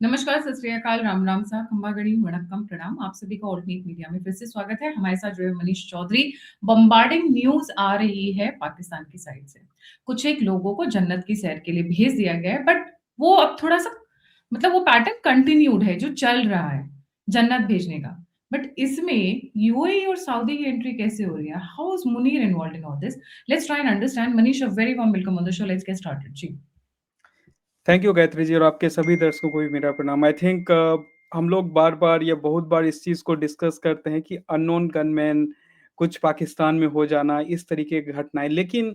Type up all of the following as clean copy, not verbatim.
नमस्कार, सत श्री अकाल, राम राम साहब, खम्बागड़ी, वणक्कम, प्रणाम। आप सभी का ऑल्टरनेट मीडिया में फिर से स्वागत है। हमारे साथ जुड़े मनीष चौधरी। बम्बार्डिंग न्यूज आ रही है पाकिस्तान की साइड से। कुछ एक लोगों को जन्नत की सैर के लिए भेज दिया गया है, बट वो अब थोड़ा सा मतलब वो पैटर्न कंटिन्यूड है जो चल रहा है जन्नत भेजने का। बट इसमें यूएई और सऊदी की एंट्री कैसे हो रही है? How is Munir involved in all this? Let's try and understand. Manish, a very warm welcome on the show. Let's get started ji. Thank you Gayatri ji, और आपके सभी दर्शकों को भी मेरा प्रणाम। आई थिंक हम लोग बार बार या बहुत बार इस चीज़ को डिस्कस करते हैं कि अननोन गनमैन कुछ पाकिस्तान में हो जाना, इस तरीके की घटनाएं, लेकिन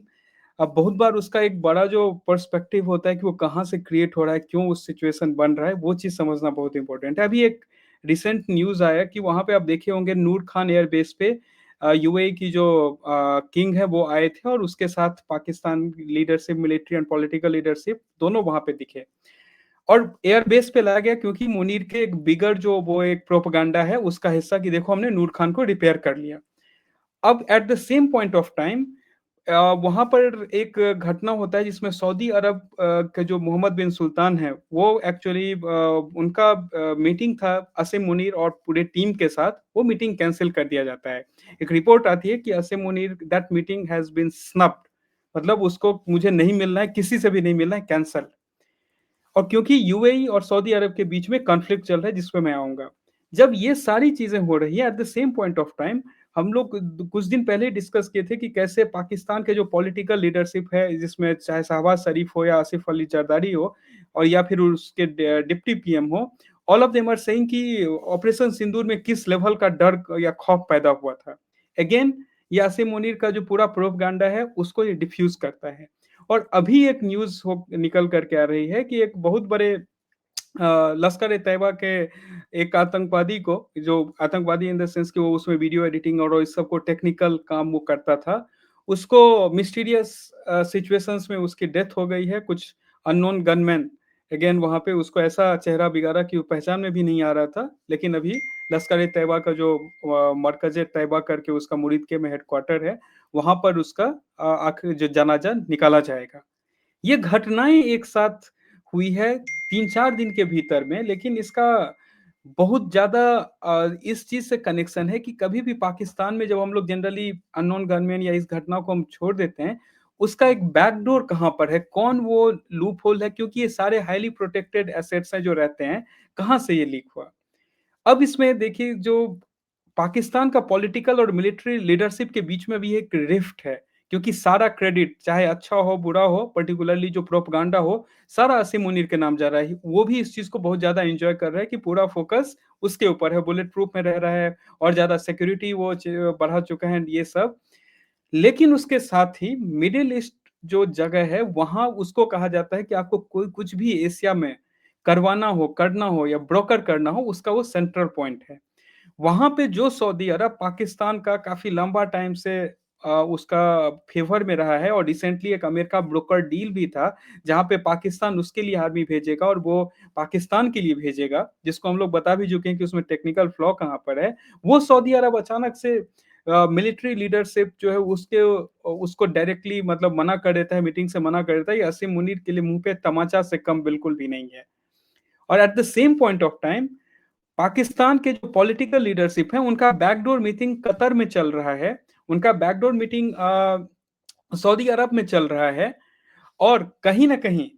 अब बहुत बार उसका एक बड़ा जो पर्सपेक्टिव होता है कि वो कहाँ से क्रिएट हो रहा है, क्यों उस सिचुएशन बन रहा है, वो चीज़ समझना बहुत इंपॉर्टेंट है। अभी एक रिसेंट न्यूज़ आया कि वहाँ पे आप देखे होंगे नूर खान एयरबेस पे यूएई की जो किंग है वो आए थे, और उसके साथ Pakistan leadership, military and political leadership दोनों वहां पे दिखे। और एयरबेस पे लाया गया क्योंकि मुनीर के एक बिगर जो वो एक प्रोपगंडा है उसका हिस्सा, कि देखो हमने नूर खान को रिपेयर कर लिया। अब at the same point of time वहां पर एक घटना होता है जिसमें सऊदी अरब के जो मोहम्मद बिन सुल्तान है वो एक्चुअली उनका मीटिंग था असीम मुनीर और पूरे टीम के साथ, वो मीटिंग कैंसिल कर दिया जाता है। एक रिपोर्ट आती है कि Asim Munir that meeting has been snubbed, मतलब उसको मुझे नहीं मिलना है, किसी से भी नहीं मिलना है, कैंसल। और क्योंकि यूएई और सऊदी अरब के बीच में कॉन्फ्लिक्ट चल रहा है जिसपे मैं आऊंगा, जब ये सारी चीजें हो रही है at the same point of time, हम लोग कुछ दिन पहले डिस्कस किए थे कि कैसे पाकिस्तान के जो पॉलिटिकल लीडरशिप है, जिसमें चाहे शहबाज शरीफ हो या आसिफ अली जरदारी हो और या फिर उसके डिप्टी पीएम हो, all of them are saying कि ऑपरेशन सिंदूर में किस लेवल का डर या खौफ पैदा हुआ था। अगेन, ये आसिम मुनीर का जो पूरा प्रोपगंडा है उसको ये डिफ्यूज करता है। और अभी एक न्यूज हो निकल करके आ रही है कि एक बहुत बड़े लश्कर ए तैयबा के एक आतंकवादी को, जो आतंकवादी इन द सेंस कि वो उसमें वीडियो एडिटिंग और इस सब को टेक्निकल काम वो करता था, उसको मिस्टीरियस सिचुएशंस में उसकी डेथ हो गई है। कुछ अननोन गनमैन अगेन वहां पे उसको ऐसा चेहरा बिगाड़ा कि वो पहचान में भी नहीं आ रहा था। लेकिन अभी लश्कर ए तैयबा का जो मरकज तैयबा करके उसका मुरीद के में हेडक्वार्टर है, वहां पर उसका आखिर जो जनाजा निकाला जाएगा। ये घटनाएं एक साथ हुई है 3-4 दिन के भीतर में, लेकिन इसका बहुत ज्यादा इस चीज से कनेक्शन है कि कभी भी पाकिस्तान में जब हम लोग जनरली अननोन गनमैन या इस घटना को हम छोड़ देते हैं, उसका एक बैकडोर कहाँ पर है, कौन वो लूप होल है, क्योंकि ये सारे हाईली प्रोटेक्टेड एसेट्स हैं जो रहते हैं, कहाँ से ये लीक हुआ। अब इसमें देखिए, जो पाकिस्तान का पॉलिटिकल और मिलिट्री लीडरशिप के बीच में भी एक रिफ्ट है, क्योंकि सारा क्रेडिट चाहे अच्छा हो बुरा हो, पर्टिकुलरली जो प्रोपगांडा हो, सारा असीम मुनीर के नाम जा रहा है। वो भी इस चीज को बहुत ज्यादा एंजॉय कर रहा है कि पूरा फोकस उसके ऊपर है, बुलेट प्रूफ में रह रहा है और ज्यादा सिक्योरिटी वो बढ़ा चुका है, ये सब। लेकिन उसके साथ ही मिडिल ईस्ट जो जगह है वहां उसको कहा जाता है कि आपको कोई कुछ भी एशिया में करवाना हो, करना हो या ब्रोकर करना हो, उसका वो सेंट्रल पॉइंट है। वहां पे जो सऊदी अरब पाकिस्तान का काफी लंबा टाइम से उसका फेवर में रहा है, और रिसेंटली एक अमेरिका ब्रोकर डील भी था जहां पे पाकिस्तान उसके लिए आर्मी भेजेगा और वो पाकिस्तान के लिए भेजेगा, जिसको हम लोग बता भी चुके हैं कि उसमें टेक्निकल फ्लॉ कहाँ पर है। वो सऊदी अरब अचानक से मिलिट्री लीडरशिप जो है उसके उसको डायरेक्टली मतलब मना कर देता है, मीटिंग से मना कर देता है। ये असीम मुनीर के लिए मुंह पे तमाचा से कम बिल्कुल भी नहीं है। और at the same point of time, Pakistan के जो पॉलिटिकल लीडरशिप है उनका बैकडोर मीटिंग कतर में चल रहा है, उनका बैकडोर मीटिंग सऊदी अरब में चल रहा है। और कहीं ना कहीं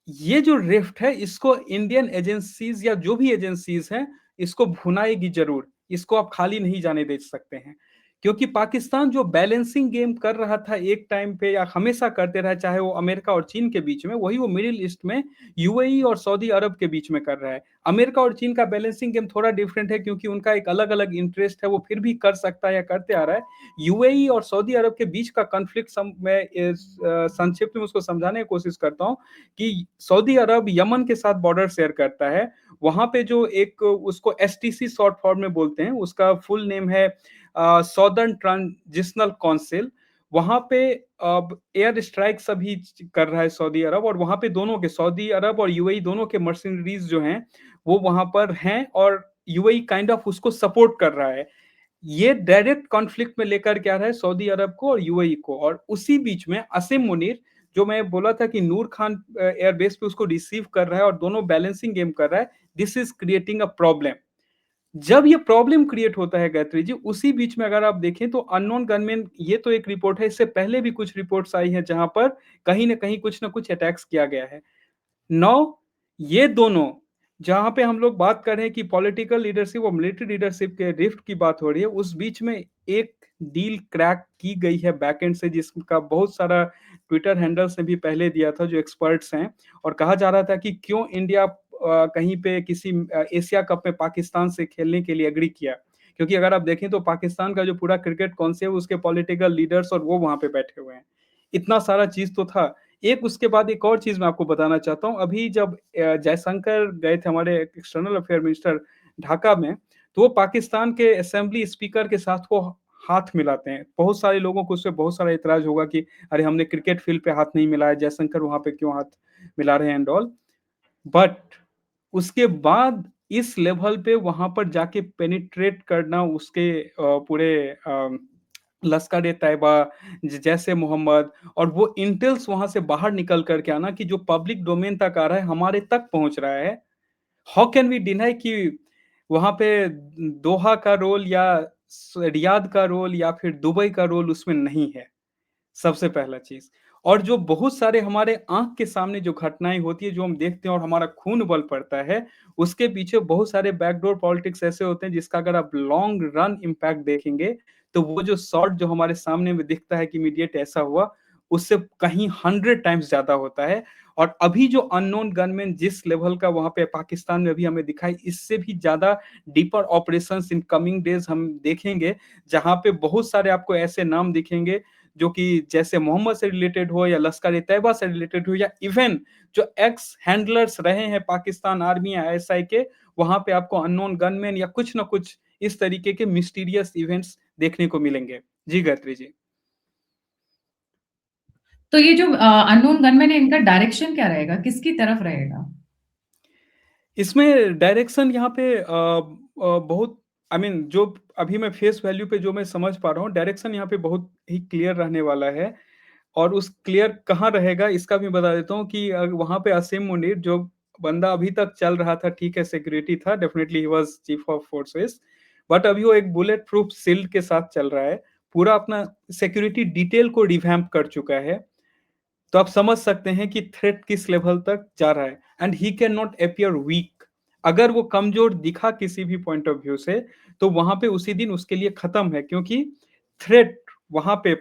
ये जो रिफ्ट है इसको इंडियन एजेंसीज या जो भी एजेंसीज हैं इसको भुनाएगी जरूर, इसको आप खाली नहीं जाने दे सकते हैं। क्योंकि पाकिस्तान जो बैलेंसिंग गेम कर रहा था एक टाइम पे, या हमेशा करते रहा, चाहे वो अमेरिका और चीन के बीच में, वही वो मिडिल ईस्ट में यूएई और सऊदी अरब के बीच में कर रहा है। अमेरिका और चीन का बैलेंसिंग गेम थोड़ा डिफरेंट है क्योंकि उनका एक अलग अलग इंटरेस्ट है, वो फिर भी कर सकता है या करते आ रहा है। यूएई और सऊदी अरब के बीच का कॉन्फ्लिक्ट मैं संक्षिप्त में उसको समझाने की कोशिश करता हूँ कि सऊदी अरब यमन के साथ बॉर्डर शेयर करता है। वहां पे जो एक उसको एसटीसी शॉर्ट फॉर्म में बोलते हैं, उसका फुल नेम है सॉदर्न ट्रांजिशनल काउंसिल। वहां पे अब एयर स्ट्राइक सभी कर रहा है सऊदी अरब, और वहां पे दोनों के, सऊदी अरब और यूएई दोनों के मर्सिनरीज जो हैं वो वहां पर हैं, और यूएई काइंड ऑफ उसको सपोर्ट कर रहा है। ये डायरेक्ट कॉन्फ्लिक्ट में लेकर के आ रहा है सऊदी अरब को और यूएई को। और उसी बीच में असीम मुनीर जो मैं बोला था कि नूर खान एयरबेस पे उसको रिसीव कर रहा है और दोनों बैलेंसिंग गेम कर रहा है, this is creating a problem. जब ये प्रॉब्लम क्रिएट होता है गायत्री जी, उसी बीच में अगर आप देखें तो अननोन गनमैन, ये तो एक रिपोर्ट है, इससे पहले भी कुछ रिपोर्ट्स आई हैं जहां पर कहीं ना कुछ अटैक्स किया गया है। नौ, ये दोनों, जहां पे हम लोग बात कर रहे हैं कि पॉलिटिकल लीडरशिप और मिलिट्री लीडरशिप के रिफ्ट की बात हो रही है, उस बीच में एक डील क्रैक की गई है बैकएंड से, जिसका बहुत सारा ट्विटर हैंडल्स ने भी पहले दिया था जो एक्सपर्ट्स हैं, और कहा जा रहा था कि क्यों इंडिया कहीं पे किसी एशिया कप में पाकिस्तान से खेलने के लिए एग्री किया, क्योंकि अगर आप देखें तो पाकिस्तान का जो पूरा क्रिकेट कॉन्सेप्ट, उसके पॉलिटिकल लीडर्स और वो वहां पे बैठे हुए हैं, इतना सारा चीज तो था। एक उसके बाद एक और चीज मैं आपको बताना चाहता हूँ, अभी जब जयशंकर गए थे हमारे एक्सटर्नल अफेयर मिनिस्टर ढाका में, तो वो पाकिस्तान के असेंबली स्पीकर के साथ वो हाथ मिलाते हैं। बहुत सारे लोगों को उससे बहुत सारा इतराज होगा कि अरे हमने क्रिकेट फील्ड पे हाथ नहीं मिलाया, जयशंकर वहां पे क्यों हाथ मिला रहे हैं एंड ऑल। बट उसके बाद इस लेवल पे वहां पर जाके पेनिट्रेट करना, उसके पूरे लश्कर ए तैयबा, जैसे मोहम्मद, और वो इंटेल्स वहां से बाहर निकल करके आना कि जो पब्लिक डोमेन तक आ रहा है, हमारे तक पहुंच रहा है। हाउ कैन वी डिनाई कि वहां पे दोहा का रोल या रियाद का रोल या फिर दुबई का रोल उसमें नहीं है, सबसे पहला चीज। और जो बहुत सारे हमारे आंख के सामने जो घटनाएं होती है, जो हम देखते हैं और हमारा खून उबल पड़ता है, उसके पीछे बहुत सारे बैकडोर पॉलिटिक्स ऐसे होते हैं जिसका अगर आप लॉन्ग रन इम्पैक्ट देखेंगे, तो वो जो शॉर्ट जो हमारे सामने में दिखता है कि इमीडिएट ऐसा हुआ, उससे कहीं 100 टाइम्स ज्यादा होता है। और अभी जो अननोन गनमैन जिस लेवल का वहां पे पाकिस्तान में अभी हमें दिखाई, इससे भी ज्यादा deeper operations in coming days हम देखेंगे, जहां पे बहुत सारे आपको ऐसे नाम दिखेंगे जो कि जैसे मोहम्मद से रिलेटेड हो या लश्कर ए तैयबा से रिलेटेड हो, या इवन जो एक्स हैंडलर्स रहे हैं पाकिस्तान आर्मी या आईएसआई के, वहां पे आपको अननोन गनमैन या कुछ ना कुछ इस तरीके के मिस्टीरियस इवेंट्स देखने को मिलेंगे। जी गायत्री जी। तो ये जो अननोन गनमैन है, इनका डायरेक्शन क्या रहेगा, किसकी तरफ रहेगा? इसमें डायरेक्शन यहाँ पे बहुत, आई मीन जो अभी मैं फेस वैल्यू पे जो मैं समझ पा रहा हूँ, डायरेक्शन यहाँ पे बहुत ही क्लियर रहने वाला है। और उस क्लियर कहाँ रहेगा इसका भी बता देता हूँ कि वहां पे असीम मुनीर जो बंदा अभी तक चल रहा था, ठीक है सिक्योरिटी था, definitely he was chief of forces, but अभी वो एक बुलेट प्रूफ शील्ड के साथ चल रहा है, पूरा अपना सिक्योरिटी डिटेल को रिवैम्प कर चुका है। तो आप समझ सकते हैं कि थ्रेट किस लेवल तक जा रहा है, and he can not appear weak. अगर वो कमजोर दिखा किसी भी पॉइंट ऑफ व्यू से, तो वहां पे उसी दिन उसके लिए खत्म है, क्योंकि थ्रेट वहां पे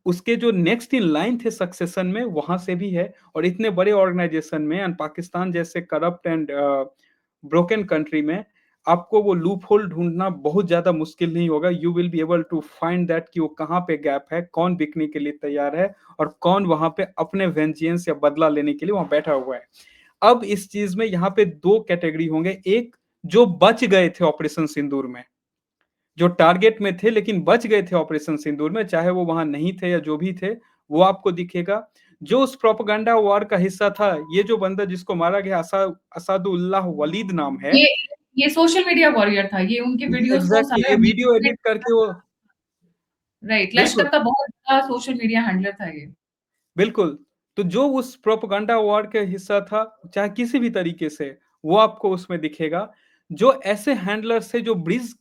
उसके जो नेक्स्ट इन लाइन थे सक्सेशन में, वहां से भी है। और इतने बड़े ऑर्गेनाइजेशन में एंड पाकिस्तान जैसे करप्ट एंड ब्रोकन कंट्री में आपको वो लूप होल ढूंढना बहुत ज्यादा मुश्किल नहीं होगा। You will be able to find that कि वो कहाँ पे गैप है, कौन बिकने के लिए तैयार है, और कौन वहां पे अपने वेंजियंस या बदला लेने के लिए वहां बैठा हुआ है। अब इस चीज में यहाँ पे दो कैटेगरी होंगे, एक जो बच गए थे ऑपरेशन सिंदूर में, जो टारगेट में थे लेकिन बच गए थे ऑपरेशन सिंदूर में, चाहे वो वहां नहीं थे या जो भी थे, वो आपको दिखेगा। जो उस प्रोपेगेंडा वॉर का हिस्सा था, ये जो बंदा जिसको मारा गया असादुल्लाह वलीद नाम है, ये ये सोशल मीडिया वॉरियर था, ये उनके वीडियोस को एग्जैक्टली, ये सारे वीडियो मैनिपुलेट एडिट करके वो, राइट, बिल्कुल लश्कर का बहुत बड़ा सोशल मीडिया हैंडलर था ये। बिल्कुल। तो जो उस प्रोपेगेंडा वॉर का हिस्सा था, चाहे किसी भी तरीके से, वो आपको उसमें दिखेगा। जो ऐसे हैंडलर्स थे जो ब्रिज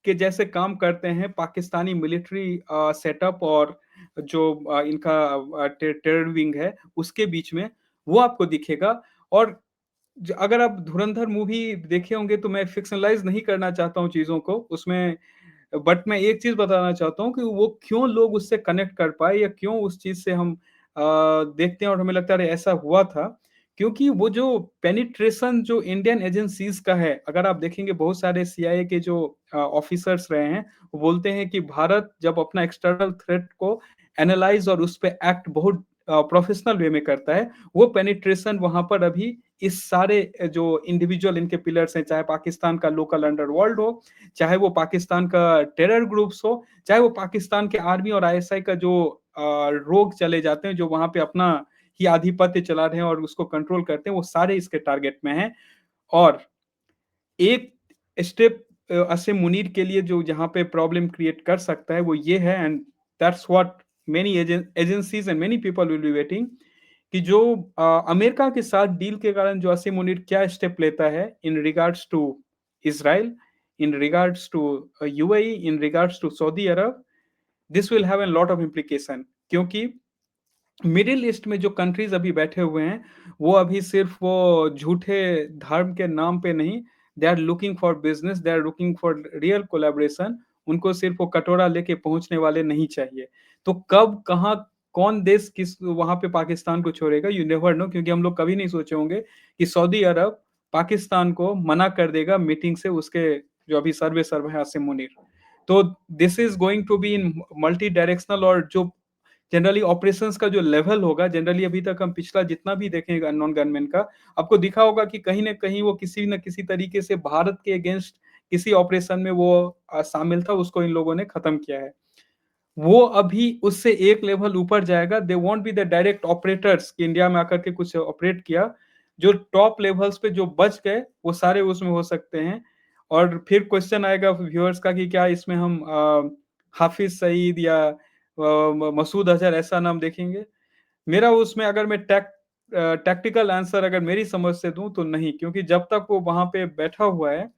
के जैसे काम करते हैं पाकिस्तानी मिलिट्री सेटअप और जो इनका टेरर विंग है उसके बीच में, वो आपको दिखेगा। और अगर आप धुरंधर मूवी देखे होंगे, तो मैं फिक्शनलाइज नहीं करना चाहता हूँ चीजों को उसमें, बट मैं एक चीज बताना चाहता हूँ कि वो क्यों लोग उससे कनेक्ट कर पाए, या क्यों उस चीज से हम देखते हैं और हमें लगता है अरे ऐसा हुआ था। क्योंकि वो जो पेनिट्रेशन जो इंडियन एजेंसीज का है, अगर आप देखेंगे बहुत सारे सीआईए के जो ऑफिसर्स रहे हैं, वो बोलते हैं कि भारत जब अपना एक्सटर्नल थ्रेट को एनालाइज और उस पर एक्ट बहुत प्रोफेशनल वे में करता है, वो पेनिट्रेशन वहां पर अभी इस सारे जो इंडिविजुअल इनके पिलर्स हैं, चाहे पाकिस्तान का लोकल अंडरवर्ल्ड हो, चाहे वो पाकिस्तान का टेरर ग्रुप्स हो, चाहे वो पाकिस्तान के आर्मी और आईएसआई का जो रोग चले जाते हैं, जो वहां पे अपना ही आधिपत्य चला रहे हैं और उसको कंट्रोल करते हैं, वो सारे इसके टारगेट में हैं। और एक स्टेप असीम मुनीर के लिए जो जहां पे प्रॉब्लम क्रिएट कर सकता है वो ये है, and that's what many agencies and many people will be waiting कि जो अमेरिका के साथ डील के कारण जो असीम मुनीर क्या स्टेप लेता है in regards to Israel, in regards to UAE, in regards to Saudi Arab, this will have a lot of implication, क्योंकि मिडिल ईस्ट में जो कंट्रीज अभी बैठे हुए हैं वो अभी सिर्फ वो झूठे धर्म के नाम पे नहीं, they are looking for business, they are looking for real collaboration. उनको सिर्फ वो कटोरा लेके पहुंचने वाले नहीं चाहिए। तो कब कहाँ कौन देश किस वहां पे पाकिस्तान को छोड़ेगा, यू नेवर नो, क्योंकि हम लोग कभी नहीं सोचे होंगे कि सऊदी अरब पाकिस्तान को मना कर देगा मीटिंग से, उसके जो अभी सर्वे सर्व है आसिम मुनीर। तो this is going to be in multi directional, और जो जनरली ऑपरेशंस का जो लेवल होगा, जनरली अभी तक हम पिछला जितना भी देखेंगे अननोन गनमैन का, आपको दिखा होगा कि कहीं ना कहीं वो किसी न किसी तरीके से भारत के अगेंस्ट किसी ऑपरेशन में वो शामिल था, उसको इन लोगों ने खत्म किया है। वो अभी उससे एक लेवल ऊपर जाएगा। They want be the direct operators कि इंडिया में आकर के कुछ ऑपरेट किया। जो टॉप लेवल्स पे जो बच गए वो सारे उसमें हो सकते हैं। और फिर क्वेश्चन आएगा व्यूअर्स का कि क्या इसमें हम हाफिज सईद या मसूद अजहर ऐसा नाम देखेंगे? मेरा उसमें अगर मैं टैक्टिकल आंसर अगर मेरी समझ से दूं तो नहीं, क्योंकि जब तक वो वहां पे बैठा हुआ है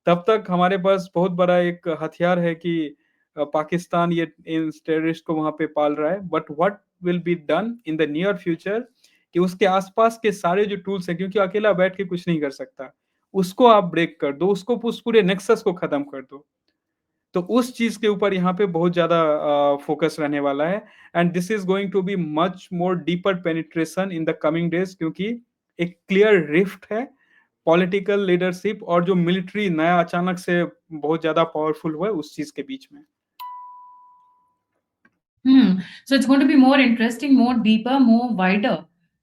तब तक हमारे पास बहुत बड़ा एक हथियार है कि पाकिस्तान ये इन टेररिस्ट को वहां पे पाल रहा है। But what will be done in the near future कि उसके आसपास के सारे जो टूल्स हैं, क्योंकि अकेला बैठ के कुछ नहीं कर सकता, उसको आप ब्रेक कर दो, उसको उस पूरे नेक्सस को खत्म कर दो। तो उस चीज के ऊपर यहाँ पे बहुत ज्यादा फोकस रहने वाला है। And this is going to be much more deeper penetration in the coming days, क्योंकि एक क्लियर रिफ्ट है पॉलिटिकल लीडरशिप और जो मिलिट्री नया अचानक से बहुत ज्यादा पावरफुल हुआ है उस चीज के बीच में। So it's going to be more interesting, more deeper, more wider.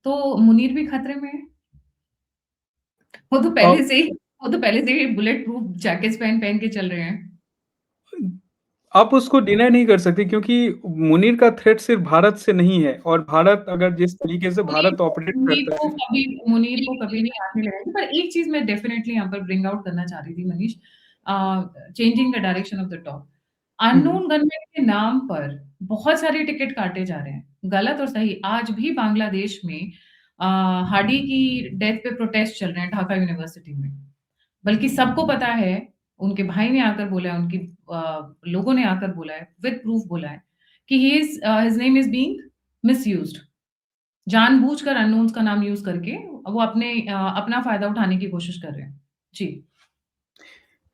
तो मुनीर भी खतरे में है? वो तो अ, पहले से ही वो तो पहले से ही बुलेट प्रूफ जैकेट्स पहन-पहन के चल रहे हैं। आप उसको डिनाई नहीं कर सकते, क्योंकि मुनीर का थ्रेट सिर्फ भारत से नहीं है, और भारत अगर जिस तरीके से भारत ऑपरेट करता है। मुनीर को कभी नहीं आग नहीं लगाएगी। पर एक चीज़ मैं डेफिनिटली यहाँ पर ब्रिंग आउट करना चाह रही थी Manish, changing the direction of the talk. Hmm, unknown gunman के नाम पर बहुत सारे टिकट काटे जा रहे हैं, गलत और सही। आज भी बांग्लादेश में हाडी की डेथ पे प्रोटेस्ट चल रहे हैं ढाका यूनिवर्सिटी में। बल्कि सबको पता है, उनके भाई ने आकर बोला है, उनकी लोगों ने आकर बोला है, विद प्रूफ बोला है कि his name is being misused. जानबूझकर अननोन्स का नाम यूज़ करके वो अपना फ़ायदा उठाने की कोशिश कर रहे हैं। जी।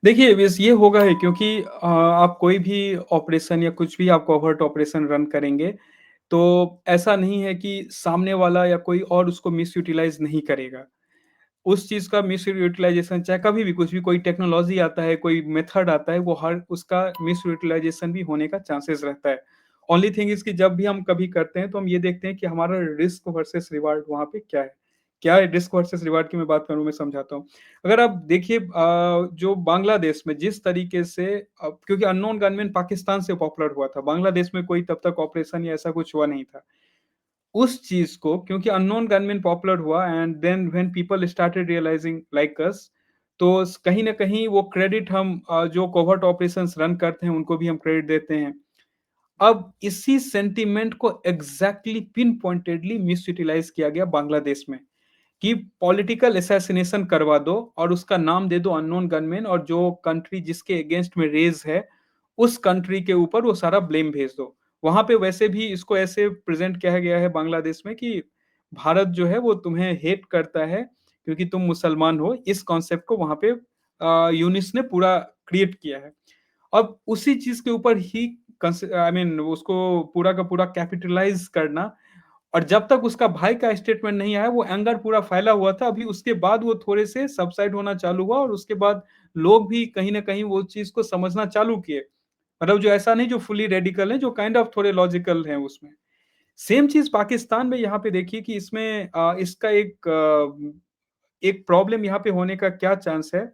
देखिए बस ये होगा है, क्योंकि आप कोई भी ऑपरेशन या कुछ भी आप कॉवर्ट ऑपरेशन रन करेंगे तो ऐसा नहीं है कि सामने वाला या कोई और उसको मिस यूटिलाइज नहीं करेगा। उस चीज़ का मिस यूटिलाइजेशन चाहे कभी भी कुछ भी कोई टेक्नोलॉजी आता है, कोई मेथड आता है, वो हर उसका मिस यूटिलाइजेशन भी होने का चांसेस रहता है। ओनली थिंग इज़ कि जब भी हम कभी करते हैं तो हम ये देखते हैं कि हमारा रिस्क वर्सेस रिवार्ड वहाँ पे क्या है? क्या है रिस्क वर्सेस रिवार्ड की मैं बात करूँ, मैं समझाता हूँ। अगर आप देखिए जो बांग्लादेश में जिस तरीके से क्योंकि अननोन गनमैन पाकिस्तान से पॉपुलर हुआ था, बांग्लादेश में कोई तब तक ऑपरेशन या ऐसा कुछ हुआ नहीं था। उस चीज को क्योंकि अननोन गनमैन पॉपुलर हुआ and then when people started realizing like us, तो कहीं ना कहीं वो क्रेडिट हम जो कोवर्ट ऑपरेशंस रन करते हैं उनको भी हम क्रेडिट देते हैं। अब इसी सेंटीमेंट को exactly pin pointedly misutilize किया गया बांग्लादेश में कि पॉलिटिकल असैसिनेशन करवा दो और उसका नाम दे दो अननोन गनमैन, और जो कंट्री जिसके अगेंस्ट में रेज है उस कंट्री के ऊपर वो सारा ब्लेम भेज दो। वहां पे वैसे भी इसको ऐसे प्रेजेंट किया गया है बांग्लादेश में कि भारत जो है वो तुम्हें हेट करता है क्योंकि तुम मुसलमान हो, इस कॉन्सेप्ट को वहां पे यूनिस ने पूरा क्रिएट किया है। अब उसी चीज के ऊपर ही आई मीन उसको पूरा का पूरा कैपिटलाइज करना, और जब तक उसका भाई का स्टेटमेंट नहीं आया वो एंगर पूरा फैला हुआ था। अभी उसके बाद वो थोड़े से सबसाइड होना चालू हुआ और उसके बाद लोग भी कहीं ना कहीं वो चीज को समझना चालू किए। मतलब जो ऐसा नहीं जो फुली रेडिकल है, जो काइंड ऑफ थोड़े लॉजिकल हैं उसमें। सेम चीज पाकिस्तान में यहाँ पे देखिए कि इसमें इसका एक प्रॉब्लम यहाँ पे होने का क्या चांस है।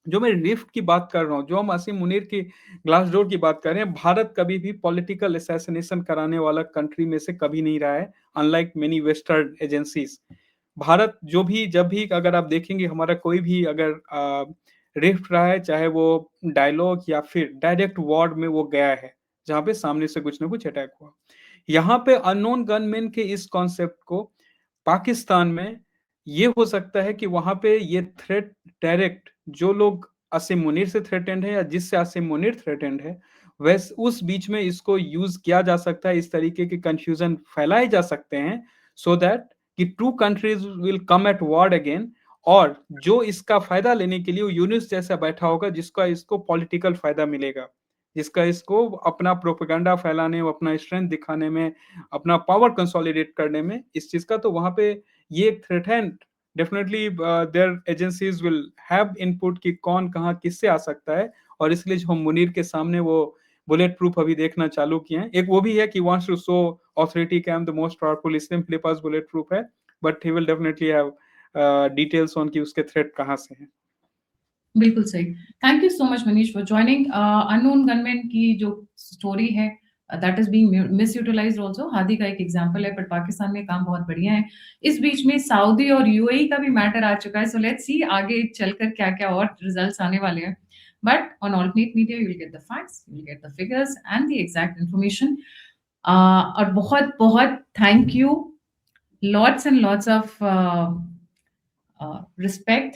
जो मैं रिफ्ट की बात कर रहा हूँ, जो हम आसिम मुनीर की ग्लास डोर की बात कर रहे हैं, भारत कभी भी पॉलिटिकल असैसिनेशन कराने वाला कंट्री में से कभी नहीं रहा है, unlike many western agencies. Bharat जो भी जब भी अगर आप देखेंगे हमारा कोई भी अगर रिफ्ट रहा है, चाहे वो डायलॉग या फिर डायरेक्ट वॉर में वो गया है जहां पे सामने से कुछ ना कुछ अटैक हुआ। यहाँ पे अननोन गनमैन के इस कॉन्सेप्ट को पाकिस्तान में ये हो सकता है कि वहां पे ये थ्रेट डायरेक्ट जो लोग आसिम मुनीर से थ्रेटेंड है या जिससे आसिम मुनीर थ्रेटेंड है, वैसे उस बीच में इसको यूज किया जा सकता है, इस तरीके के कंफ्यूजन फैलाए जा सकते हैं सो दैट कि two countries will come at war again. और जो इसका फायदा लेने के लिए वो यूनिस जैसा बैठा होगा जिसका इसको पॉलिटिकल फायदा मिलेगा, जिसका इसको अपना प्रोपेगेंडा फैलाने, अपना स्ट्रेंथ दिखाने में, अपना पावर कंसोलिडेट करने में इस चीज का, तो वहां पे ये एक थ्रेट है। Definitely their agencies will have input कि कौन कहाँ किससे आ सकता है, और इसलिए जो हम मुनीर के सामने वो बुलेट प्रूफ अभी देखना चालू किए हैं। एक वो भी है कि वांट्स टू शो ऑथोरिटी कि I am the most powerful, इसलिए मेरे पास बुलेट प्रूफ है, but he will definitely have details on कि उसके थ्रेट कहाँ से हैं। बिल्कुल सही। Thank you so much Manish for joining. Unknown gunman की जो स्टोरी है that is being misutilised also. Hadi का एक एग्जांपल है, बट पाकिस्तान में काम बहुत बढ़िया है। इस बीच में सऊदी और यूएई का भी मैटर आ चुका है, सो लेट्स सी आगे चलकर क्या-क्या और रिजल्ट्स आने वाले हैं। But on alternate media you will get the facts, you will get the figures and the exact information. और बहुत-बहुत thank you. Lots and lots of respect.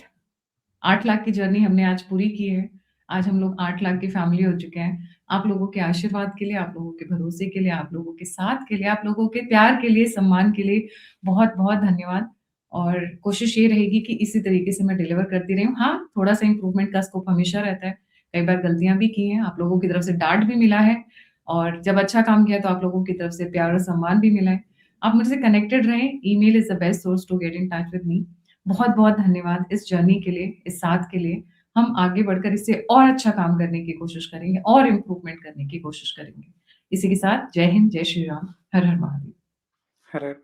8 lakh की जर्नी हमने आज पूरी की है। आज हम लोग 8 लाख की फैमिली हो चुके हैं। आप लोगों के आशीर्वाद के लिए, आप लोगों के भरोसे के लिए, आप लोगों के साथ के लिए, आप लोगों के प्यार के लिए, सम्मान के लिए बहुत-बहुत धन्यवाद। और कोशिश ये रहेगी कि इसी तरीके से मैं डिलीवर करती रही हूँ। हाँ, थोड़ा-सा इम्प्रूवमेंट का स्कोप हमेशा रहता है। कई बार गलतियाँ भी की हैं, आप लोगों की तरफ से डाँट भी मिला है, और जब अच्छा काम किया तो आप लोगों की तरफ से प्यार और सम्मान भी मिला है। आप मुझसे कनेक्टेड रहें, email is the best source to get in touch with me. बहुत-बहुत धन्यवाद इस जर्नी के लिए, इस साथ के लिए। हम आगे बढ़कर इससे और अच्छा काम करने की कोशिश करेंगे और इम्प्रूवमेंट करने की कोशिश करेंगे। इसी के साथ जय हिंद, जय श्री राम, हर हर महादेव। हर हर